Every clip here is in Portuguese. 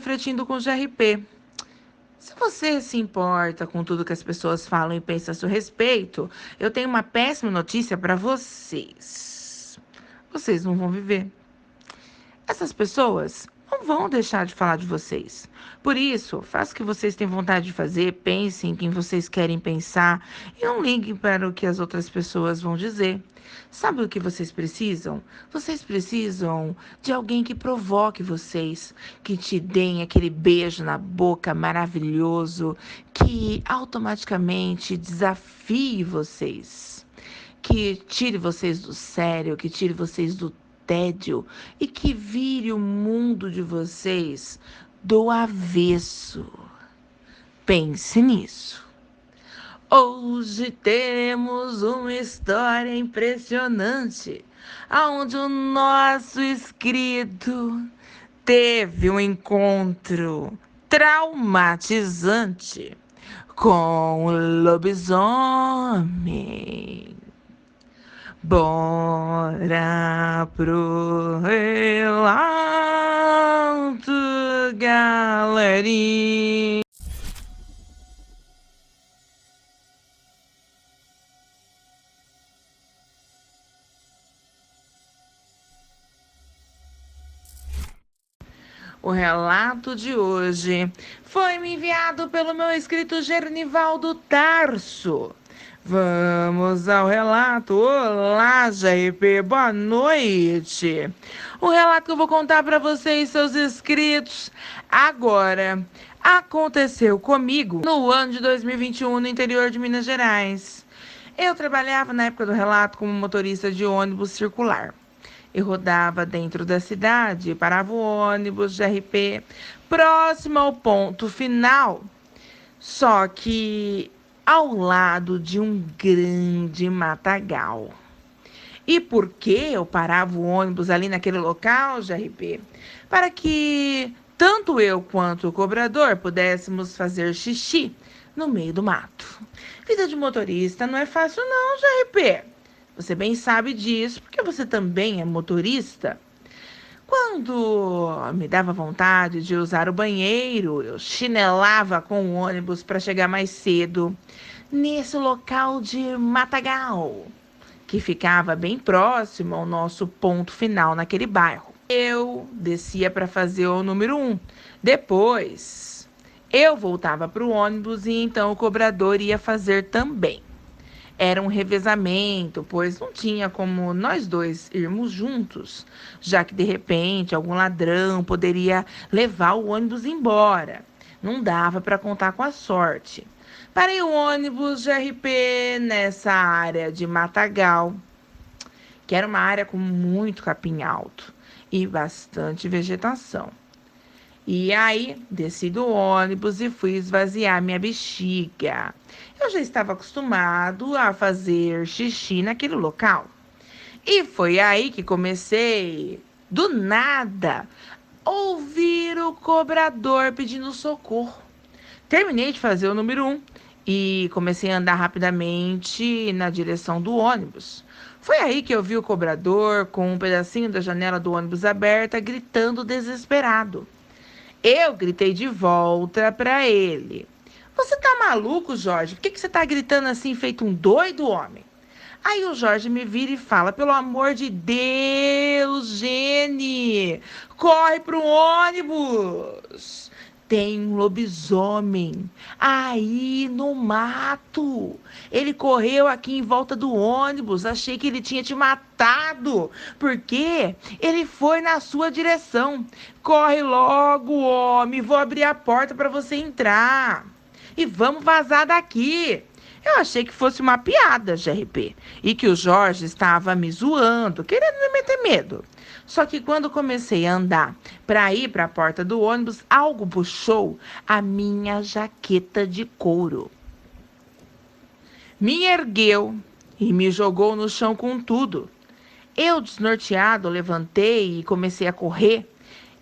refletindo com o GRP. Se você se importa com tudo que as pessoas falam e pensam a seu respeito, eu tenho uma péssima notícia para vocês. Vocês não vão viver. Essas pessoas não vão deixar de falar de vocês. Por isso, faça o que vocês têm vontade de fazer, pensem em quem vocês querem pensar e não liguem para o que as outras pessoas vão dizer. Sabe o que vocês precisam? Vocês precisam de alguém que provoque vocês, que te deem aquele beijo na boca maravilhoso, que automaticamente desafie vocês, que tire vocês do sério, que tire vocês do tédio e que vire o mundo de vocês do avesso. Pense nisso. Hoje teremos uma história impressionante, onde o nosso inscrito teve um encontro traumatizante com um lobisomem. Bora pro relato, galerinha. O relato de hoje foi me enviado pelo meu inscrito Gernivaldo Tarso. Vamos ao relato. Olá, GRP, boa noite. O relato que eu vou contar para vocês, seus inscritos, agora aconteceu comigo no ano de 2021 no interior de Minas Gerais. Eu trabalhava na época do relato como motorista de ônibus circular. Eu rodava dentro da cidade, parava o ônibus de GRP próximo ao ponto final, só que ao lado de um grande matagal. E por que eu parava o ônibus ali naquele local, GRP? Para que tanto eu quanto o cobrador pudéssemos fazer xixi no meio do mato. Vida de motorista não é fácil não, GRP. Você bem sabe disso, porque você também é motorista. Quando me dava vontade de usar o banheiro, eu chinelava com o ônibus para chegar mais cedo nesse local de matagal, que ficava bem próximo ao nosso ponto final naquele bairro. Eu descia para fazer o número 1. Depois, eu voltava para o ônibus e então o cobrador ia fazer também. Era um revezamento, pois não tinha como nós dois irmos juntos, já que de repente algum ladrão poderia levar o ônibus embora. Não dava para contar com a sorte. Parei o ônibus de GRP nessa área de matagal, que era uma área com muito capim alto e bastante vegetação. E aí, desci do ônibus e fui esvaziar minha bexiga. Eu já estava acostumado a fazer xixi naquele local. E foi aí que comecei, do nada, ouvir o cobrador pedindo socorro. Terminei de fazer o número 1 e comecei a andar rapidamente na direção do ônibus. Foi aí que eu vi o cobrador com um pedacinho da janela do ônibus aberta, gritando desesperado. Eu gritei de volta para ele. Você tá maluco, Jorge? Por que você tá gritando assim, feito um doido, homem? Aí o Jorge me vira e fala, pelo amor de Deus, Gene, corre pro ônibus. Tem um lobisomem aí no mato. Ele correu aqui em volta do ônibus. Achei que ele tinha te matado, porque ele foi na sua direção. Corre logo, homem. Vou abrir a porta para você entrar. E vamos vazar daqui. Eu achei que fosse uma piada, GRP, e que o Jorge estava me zoando, querendo me meter medo. Só que quando comecei a andar para ir para a porta do ônibus, algo puxou a minha jaqueta de couro. Me ergueu e me jogou no chão com tudo. Eu, desnorteado, levantei e comecei a correr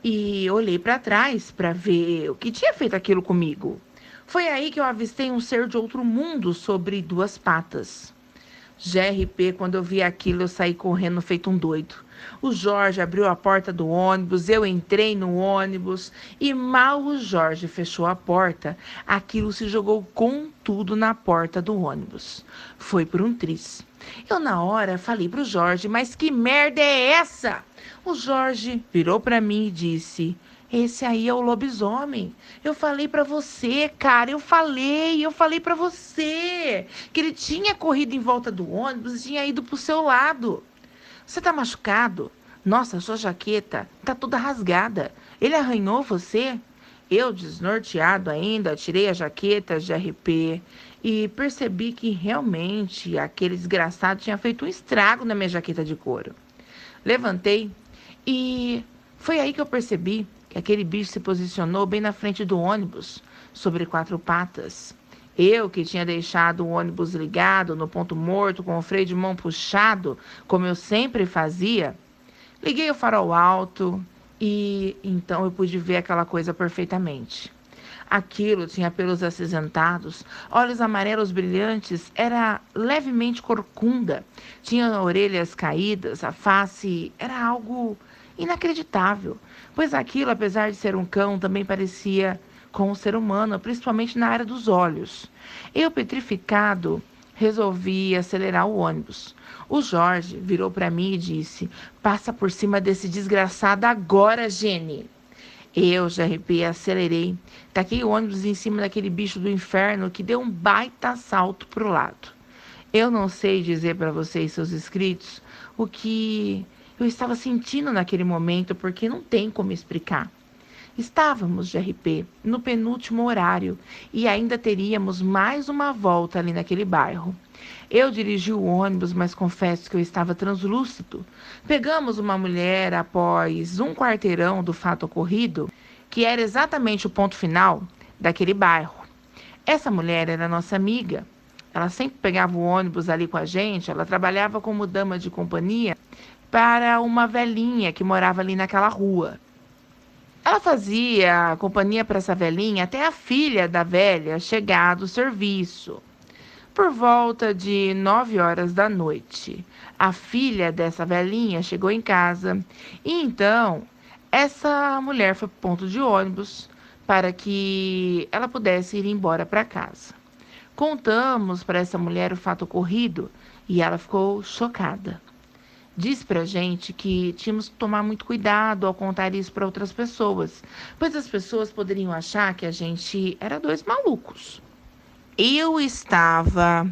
e olhei para trás para ver o que tinha feito aquilo comigo. Foi aí que eu avistei um ser de outro mundo sobre 2 patas. GRP, quando eu vi aquilo, eu saí correndo feito um doido. O Jorge abriu a porta do ônibus, eu entrei no ônibus e mal o Jorge fechou a porta, aquilo se jogou com tudo na porta do ônibus. Foi por um triz. Eu na hora falei pro Jorge, mas que merda é essa? O Jorge virou para mim e disse: esse aí é o lobisomem. Eu falei pra você, cara, eu falei pra você que ele tinha corrido em volta do ônibus e tinha ido pro seu lado. Você tá machucado? Nossa, sua jaqueta tá toda rasgada. Ele arranhou você? Eu, desnorteado ainda, tirei a jaqueta de RP e percebi que realmente aquele desgraçado tinha feito um estrago na minha jaqueta de couro. Levantei e foi aí que eu percebi que aquele bicho se posicionou bem na frente do ônibus, sobre 4 patas. Eu, que tinha deixado o ônibus ligado no ponto morto com o freio de mão puxado, como eu sempre fazia, liguei o farol alto e então eu pude ver aquela coisa perfeitamente. Aquilo tinha pelos acinzentados, olhos amarelos brilhantes, era levemente corcunda, tinha orelhas caídas, a face era algo inacreditável, pois aquilo, apesar de ser um cão, também parecia com um ser humano, principalmente na área dos olhos. Eu, petrificado, resolvi acelerar o ônibus. O Jorge virou para mim e disse: passa por cima desse desgraçado agora, Jenny. Eu já arrepiei, acelerei, taquei o ônibus em cima daquele bicho do inferno que deu um baita salto pro lado. Eu não sei dizer para vocês, seus inscritos, o que eu estava sentindo naquele momento, porque não tem como explicar. Estávamos de RP no penúltimo horário e ainda teríamos mais uma volta ali naquele bairro. Eu dirigi o ônibus, mas confesso que eu estava translúcido. Pegamos uma mulher após um quarteirão do fato ocorrido, que era exatamente o ponto final daquele bairro. Essa mulher era nossa amiga. Ela sempre pegava o ônibus ali com a gente, ela trabalhava como dama de companhia para uma velhinha que morava ali naquela rua. Ela fazia companhia para essa velhinha até a filha da velha chegar do serviço. Por volta de 9 horas da noite, a filha dessa velhinha chegou em casa e então essa mulher foi para o ponto de ônibus para que ela pudesse ir embora para casa. Contamos para essa mulher o fato ocorrido e ela ficou chocada. Disse pra gente que tínhamos que tomar muito cuidado ao contar isso para outras pessoas, pois as pessoas poderiam achar que a gente era 2 malucos. Eu estava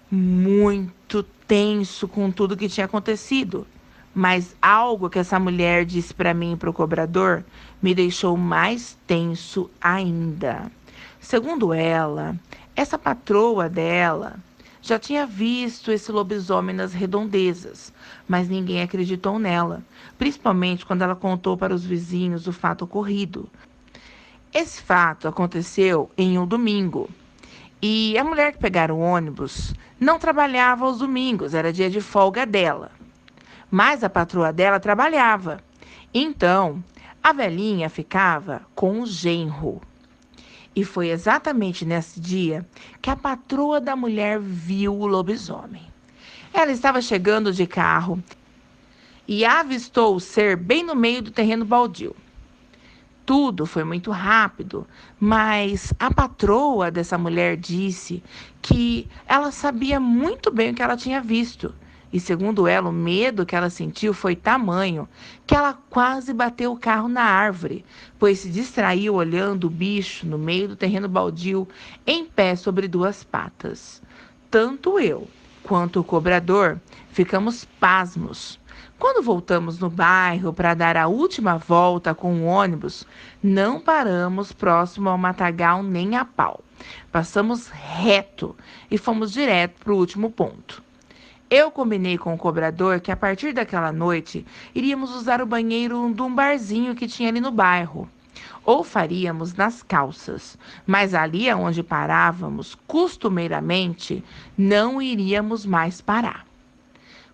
muito tenso com tudo que tinha acontecido, mas algo que essa mulher disse para mim e para o cobrador me deixou mais tenso ainda. Segundo ela, essa patroa dela já tinha visto esse lobisomem nas redondezas, mas ninguém acreditou nela, principalmente quando ela contou para os vizinhos o fato ocorrido. Esse fato aconteceu em um domingo, e a mulher que pegara o ônibus não trabalhava aos domingos, era dia de folga dela. Mas a patroa dela trabalhava. Então, a velhinha ficava com o genro. E foi exatamente nesse dia que a patroa da mulher viu o lobisomem. Ela estava chegando de carro e avistou o ser bem no meio do terreno baldio. Tudo foi muito rápido, mas a patroa dessa mulher disse que ela sabia muito bem o que ela tinha visto. E segundo ela, o medo que ela sentiu foi tamanho que ela quase bateu o carro na árvore, pois se distraiu olhando o bicho no meio do terreno baldio, em pé sobre 2 patas. Tanto eu quanto o cobrador ficamos pasmos. Quando voltamos no bairro para dar a última volta com o ônibus, não paramos próximo ao matagal nem a pau. Passamos reto e fomos direto para o último ponto. Eu combinei com o cobrador que a partir daquela noite iríamos usar o banheiro de um barzinho que tinha ali no bairro. Ou faríamos nas calças, mas ali onde parávamos, costumeiramente, não iríamos mais parar.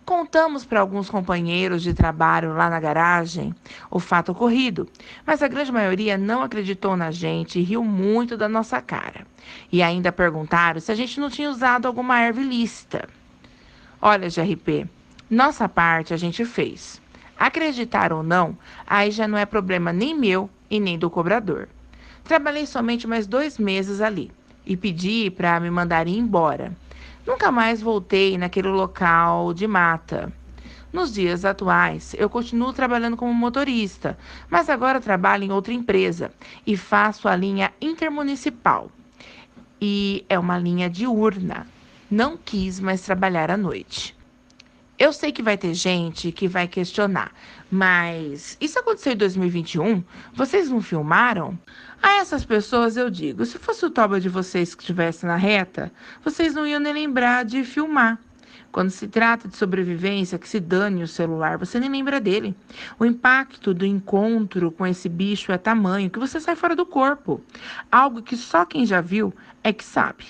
Contamos para alguns companheiros de trabalho lá na garagem o fato ocorrido, mas a grande maioria não acreditou na gente e riu muito da nossa cara. E ainda perguntaram se a gente não tinha usado alguma erva ilícita. Olha, GRP, nossa parte a gente fez. Acreditar ou não, aí já não é problema nem meu e nem do cobrador. Trabalhei somente mais 2 meses ali e pedi para me mandarem embora. Nunca mais voltei naquele local de mata. Nos dias atuais, eu continuo trabalhando como motorista, mas agora trabalho em outra empresa e faço a linha intermunicipal. E é uma linha diurna. Não quis mais trabalhar à noite. Eu sei que vai ter gente que vai questionar, mas isso aconteceu em 2021? Vocês não filmaram? A essas pessoas eu digo, se fosse o toba de vocês que estivesse na reta, vocês não iam nem lembrar de filmar. Quando se trata de sobrevivência, que se dane o celular, você nem lembra dele. O impacto do encontro com esse bicho é tamanho que você sai fora do corpo. Algo que só quem já viu é que sabe.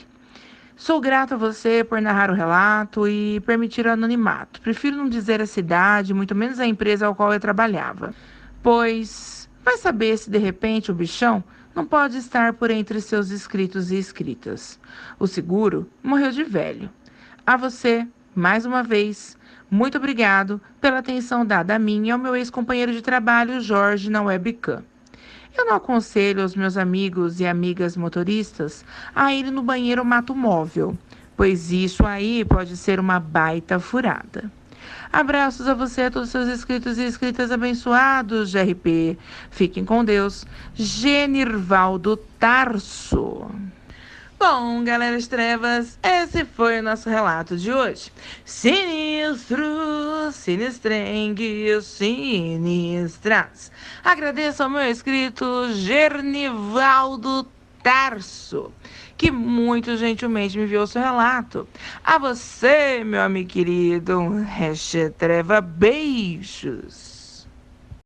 Sou grato a você por narrar o relato e permitir o anonimato. Prefiro não dizer a cidade, muito menos a empresa ao qual eu trabalhava, pois vai saber se de repente o bichão não pode estar por entre seus inscritos e inscritas. O seguro morreu de velho. A você, mais uma vez, muito obrigado pela atenção dada a mim e ao meu ex-companheiro de trabalho, Jorge, na webcam. Eu não aconselho aos meus amigos e amigas motoristas a ir no banheiro mato móvel, pois isso aí pode ser uma baita furada. Abraços a você, a todos os seus inscritos e inscritas abençoados de RP. Fiquem com Deus. Genirvaldo Tarso. Bom, galera das trevas, esse foi o nosso relato de hoje. Sinistro, sinistrengue, sinistras. Agradeço ao meu inscrito Gernivaldo Tarso, que muito gentilmente me enviou seu relato. A você, meu amigo querido, treva, beijos.